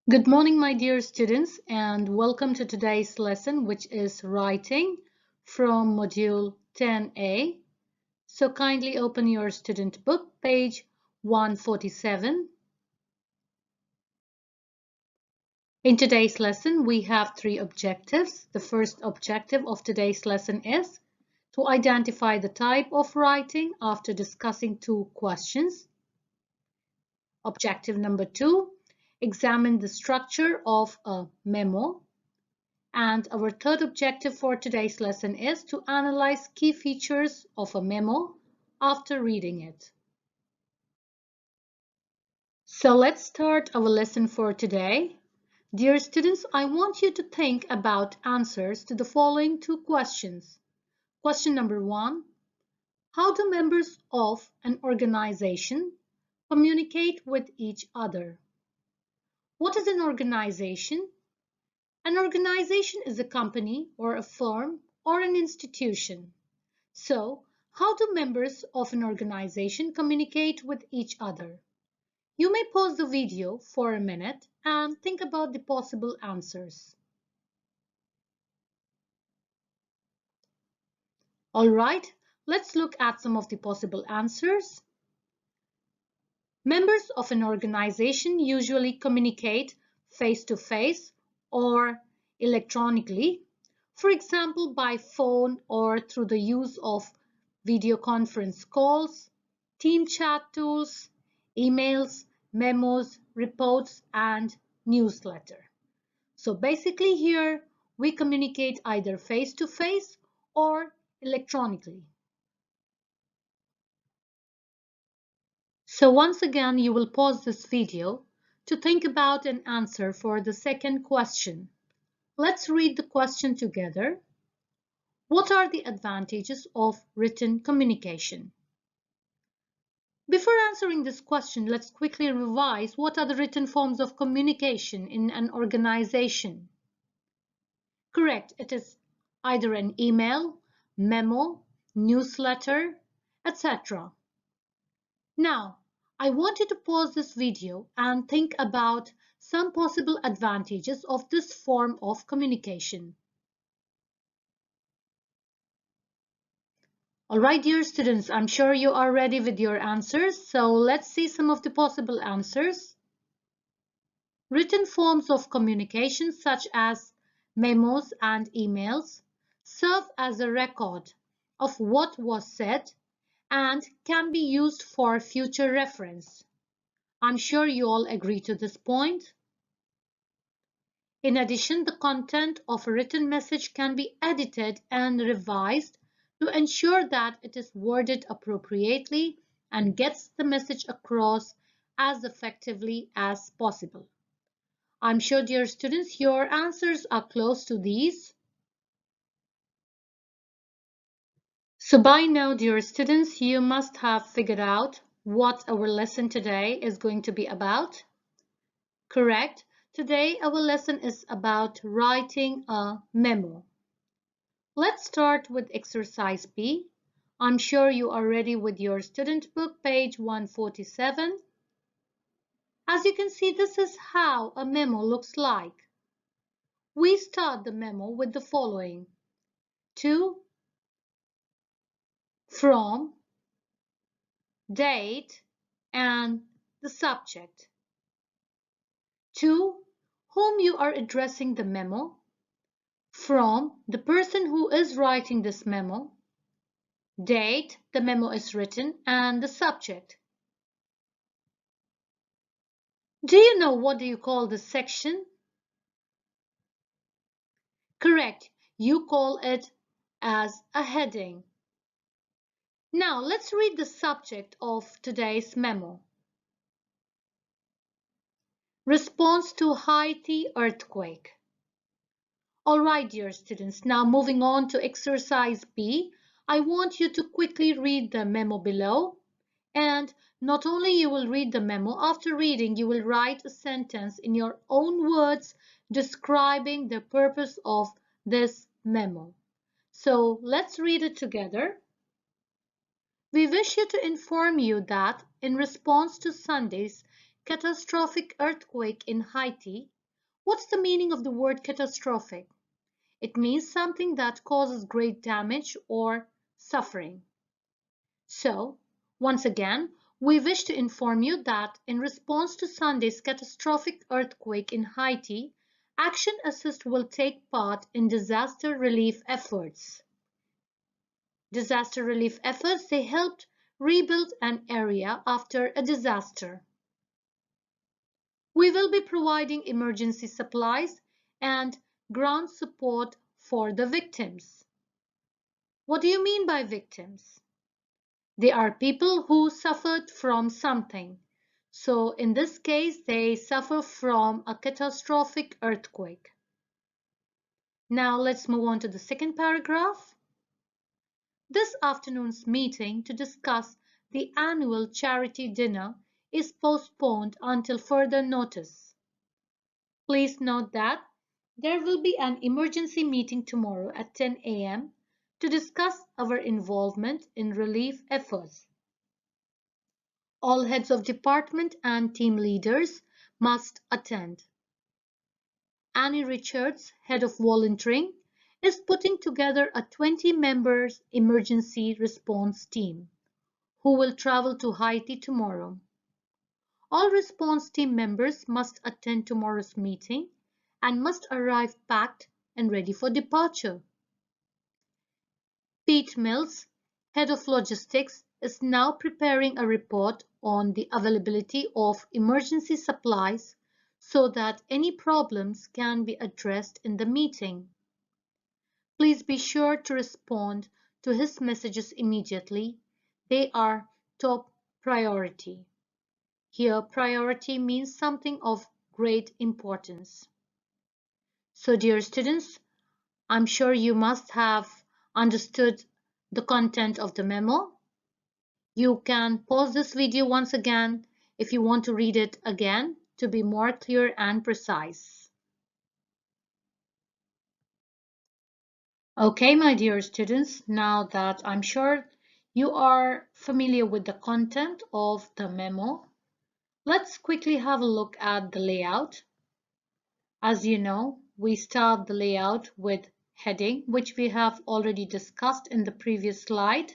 Good morning, my dear students, and welcome to today's lesson, which is writing from Module 10A. So kindly open your student book, page 147. In today's lesson, we have three objectives. The first objective of today's lesson is to identify the type of writing after discussing two questions. Objective number 2, examine the structure of a memo. And our third objective for today's lesson is to analyze key features of a memo after reading it. So let's start our lesson for today. Dear students, I want you to think about answers to the following two questions. Question number 1, how do members of an organization communicate with each other? What is an organization? An organization is a company or a firm or an institution. So, how do members of an organization communicate with each other? You may pause the video for a minute and think about the possible answers. Alright, let's look at some of the possible answers. Members of an organization usually communicate face-to-face or electronically, for example by phone or through the use of video conference calls, team chat tools, emails, memos, reports, and newsletter. So basically here we communicate either face-to-face or electronically. So once again, you will pause this video to think about an answer for the second question. Let's read the question together. What are the advantages of written communication? Before answering this question, let's quickly revise what are the written forms of communication in an organization. Correct, it is either an email, memo, newsletter, etc. Now, I want you to pause this video and think about some possible advantages of this form of communication. Alright, dear students, I'm sure you are ready with your answers, so let's see some of the possible answers. Written forms of communication such as memos and emails serve as a record of what was said and can be used for future reference. I'm sure you all agree to this point. In addition, the content of a written message can be edited and revised to ensure that it is worded appropriately and gets the message across as effectively as possible. I'm sure, dear students, your answers are close to these. So by now, dear students, you must have figured out what our lesson today is going to be about. Correct. Today, our lesson is about writing a memo. Let's start with exercise B. I'm sure you are ready with your student book, page 147. As you can see, this is how a memo looks like. We start the memo with the following: to, from, date, and the subject. To whom you are addressing the memo, from the person who is writing this memo, date the memo is written, and the subject. Do you know what do you call this section? Correct, you call it as a heading. Now let's read the subject of today's memo. Response to Haiti earthquake. Alright, dear students, now moving on to exercise B, I want you to quickly read the memo below. And not only you will read the memo, after reading you will write a sentence in your own words describing the purpose of this memo. So let's read it together. We wish you to inform you that in response to Sunday's catastrophic earthquake in Haiti, What's the meaning of the word catastrophic? It means something that causes great damage or suffering. So, once again, we wish to inform you that in response to Sunday's catastrophic earthquake in Haiti, Action Assist will take part in disaster relief efforts. Disaster relief efforts, they helped rebuild an area after a disaster. We will be providing emergency supplies and ground support for the victims. What do you mean by victims? They are people who suffered from something. So in this case, they suffer from a catastrophic earthquake. Now let's move on to the second paragraph. This afternoon's meeting to discuss the annual charity dinner is postponed until further notice. Please note that there will be an emergency meeting tomorrow at 10 a.m. to discuss our involvement in relief efforts. All heads of department and team leaders must attend. Annie Richards, head of volunteering, is putting together a 20-member emergency response team who will travel to Haiti tomorrow. All response team members must attend tomorrow's meeting and must arrive packed and ready for departure. Pete Mills, head of logistics, is now preparing a report on the availability of emergency supplies so that any problems can be addressed in the meeting. Please be sure to respond to his messages immediately. They are top priority. Here, priority means something of great importance. So, dear students, I'm sure you must have understood the content of the memo. You can pause this video once again if you want to read it again to be more clear and precise. Okay, my dear students, now that I'm sure you are familiar with the content of the memo, let's quickly have a look at the layout. As you know, we start the layout with heading, which we have already discussed in the previous slide.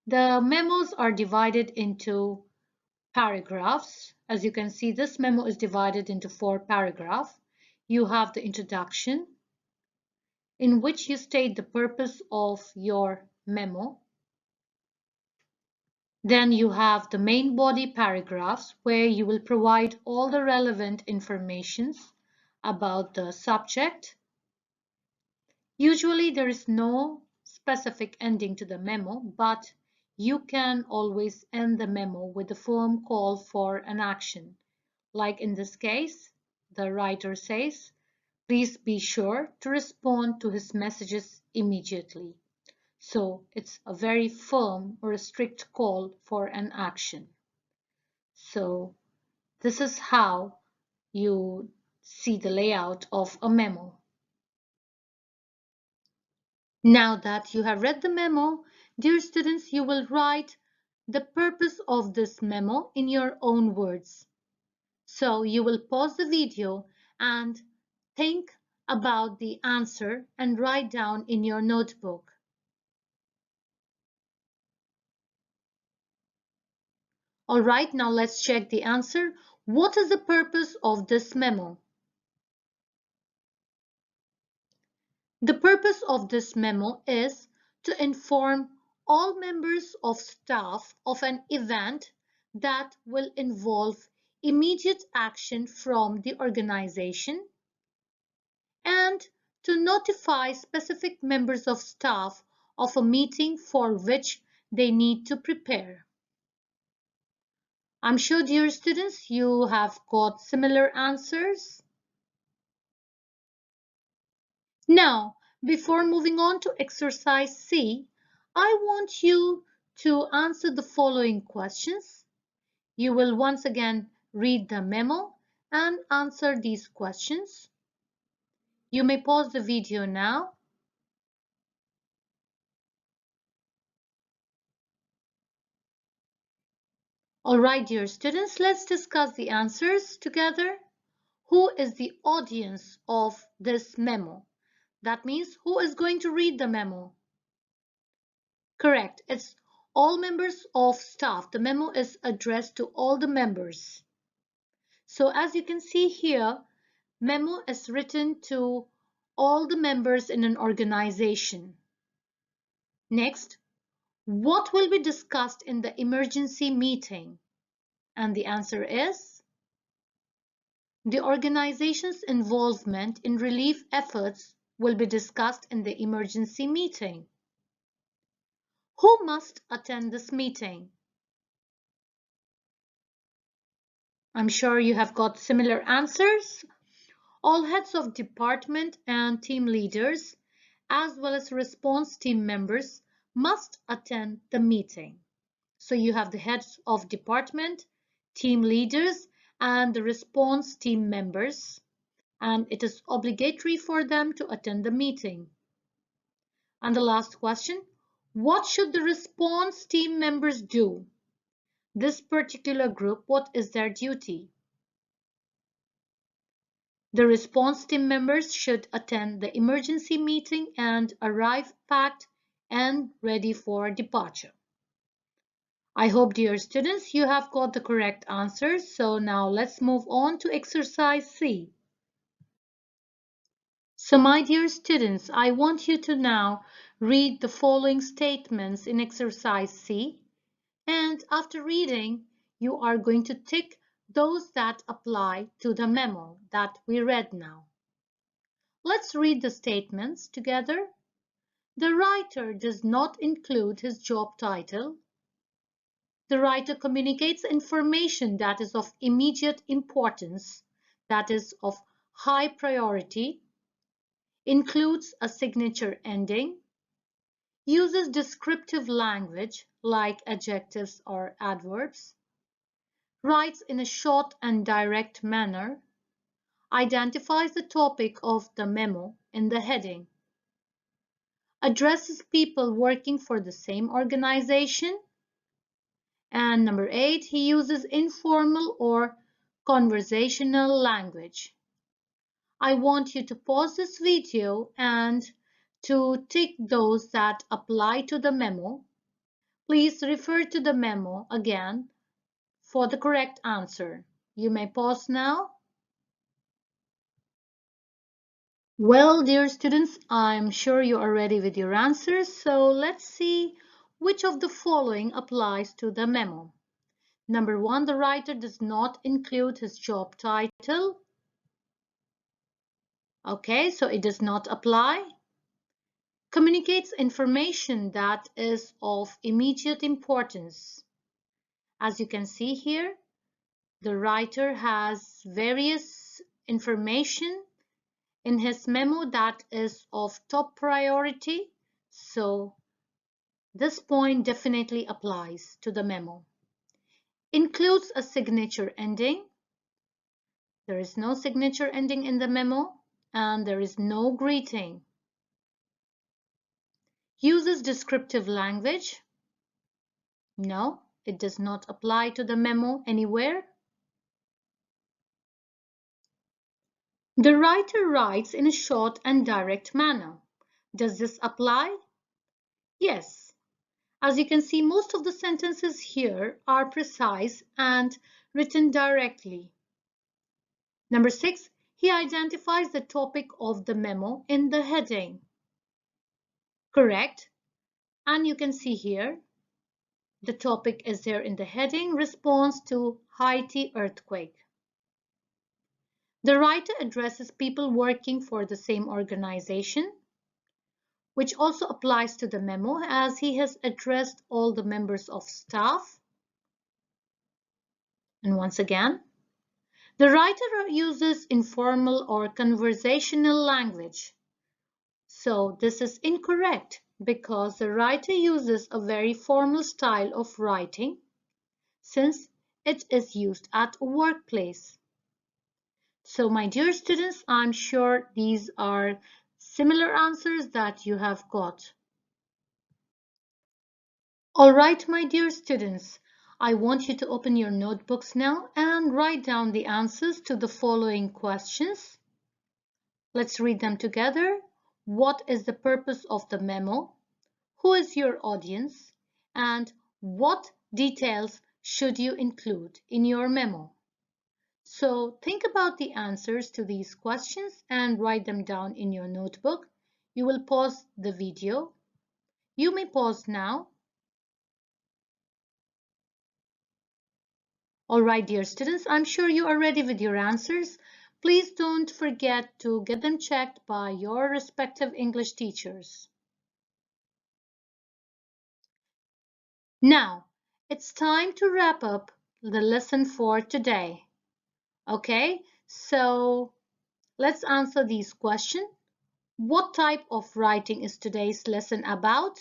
The memos are divided into paragraphs. As you can see, this memo is divided into 4 paragraphs. You have the introduction, in which you state the purpose of your memo. Then you have the main body paragraphs, where you will provide all the relevant information about the subject. Usually there is no specific ending to the memo, but you can always end the memo with a firm call for an action. Like in this case, the writer says, please be sure to respond to his messages immediately. So it's a very firm or a strict call for an action. So this is how you see the layout of a memo. Now that you have read the memo, dear students, you will write the purpose of this memo in your own words. So you will pause the video and think about the answer and write down in your notebook. All right, now let's check the answer. What is the purpose of this memo? The purpose of this memo is to inform all members of staff of an event that will involve immediate action from the organization and to notify specific members of staff of a meeting for which they need to prepare. I'm sure, dear students, you have got similar answers. Now, before moving on to exercise C, I want you to answer the following questions. You will once again read the memo and answer these questions. You may pause the video now. All right, dear students, let's discuss the answers together. Who is the audience of this memo? That means who is going to read the memo? Correct. It's all members of staff. The memo is addressed to all the members. So as you can see here, memo is written to all the members in an organization. Next, what will be discussed in the emergency meeting? And the answer is the organization's involvement in relief efforts will be discussed in the emergency meeting. Who must attend this meeting? I'm sure you have got similar answers. All heads of department and team leaders, as well as response team members, must attend the meeting. So you have the heads of department, team leaders, and the response team members, and it is obligatory for them to attend the meeting. And the last question, what should the response team members do? This particular group, what is their duty? The response team members should attend the emergency meeting and arrive packed and ready for departure. I hope, dear students, you have got the correct answers. So now let's move on to exercise C. So my dear students, I want you to now read the following statements in exercise C. And after reading, you are going to tick those that apply to the memo that we read now. Let's read the statements together. The writer does not include his job title. The writer communicates information that is of immediate importance, that is of high priority, includes a signature ending, uses descriptive language like adjectives or adverbs, writes in a short and direct manner, identifies the topic of the memo in the heading, addresses people working for the same organization, and number 8, he uses informal or conversational language. I want you to pause this video and to tick those that apply to the memo. Please refer to the memo again for the correct answer. You may pause now. Well, dear students, I'm sure you are ready with your answers, so let's see which of the following applies to the memo. Number 1, the writer does not include his job title. Okay, so it does not apply. Communicates information that is of immediate importance. As you can see here, the writer has various information in his memo that is of top priority, so this point definitely applies to the memo. Includes a signature ending. There is no signature ending in the memo, and there is no greeting. Uses descriptive language. No, it does not apply to the memo anywhere. The writer writes in a short and direct manner. Does this apply? Yes. As you can see, most of the sentences here are precise and written directly. Number 6, he identifies the topic of the memo in the heading. Correct. And you can see here, the topic is there in the heading, response to Haiti earthquake. The writer addresses people working for the same organization, which also applies to the memo as he has addressed all the members of staff. And once again, the writer uses informal or conversational language. So this is incorrect because the writer uses a very formal style of writing since it is used at a workplace. So my dear students, I'm sure these are similar answers that you have got. All right, my dear students, I want you to open your notebooks now and write down the answers to the following questions. Let's read them together. What is the purpose of the memo? Who is your audience? And what details should you include in your memo? So think about the answers to these questions and write them down in your notebook. You will pause the video. You may pause now. All right, dear students, I'm sure you are ready with your answers. Please don't forget to get them checked by your respective English teachers. Now, it's time to wrap up the lesson for today. Okay, so let's answer these questions. What type of writing is today's lesson about?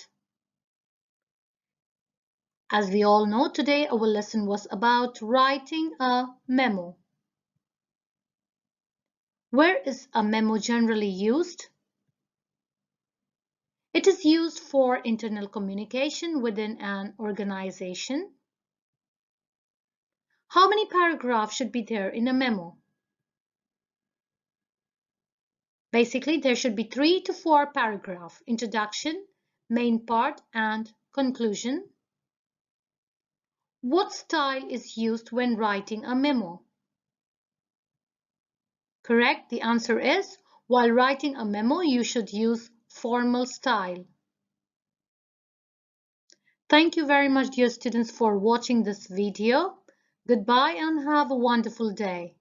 As we all know, today our lesson was about writing a memo. Where is a memo generally used? It is used for internal communication within an organization. How many paragraphs should be there in a memo? Basically, there should be 3 to 4 paragraphs: introduction, main part, and conclusion. What style is used when writing a memo? Correct. The answer is, while writing a memo, you should use formal style. Thank you very much, dear students, for watching this video. Goodbye and have a wonderful day.